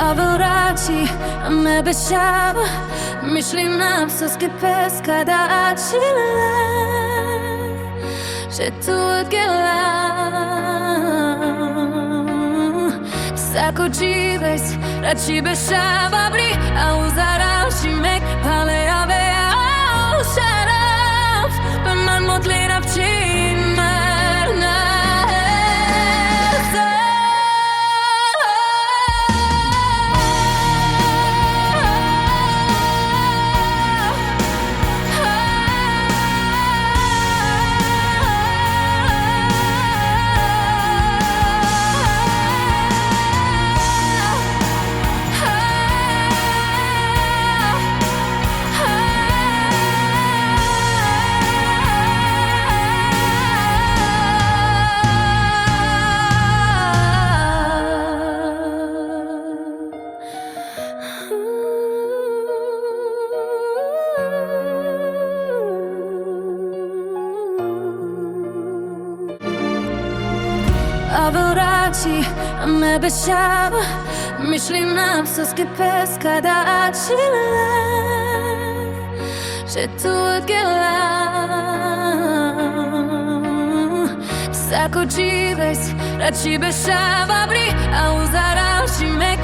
Avoraci me bećava, myśli nam soskie pes kada açile že tu odgelam Sako čives, rači bešava bri A uzarav šimek, pale ave au šaraf Beman modlina včin merna Avoraci me bećava, myśli nam soskie pes kada açile že tu odgelam Sako čives, rači bešava bri A uzarav šimek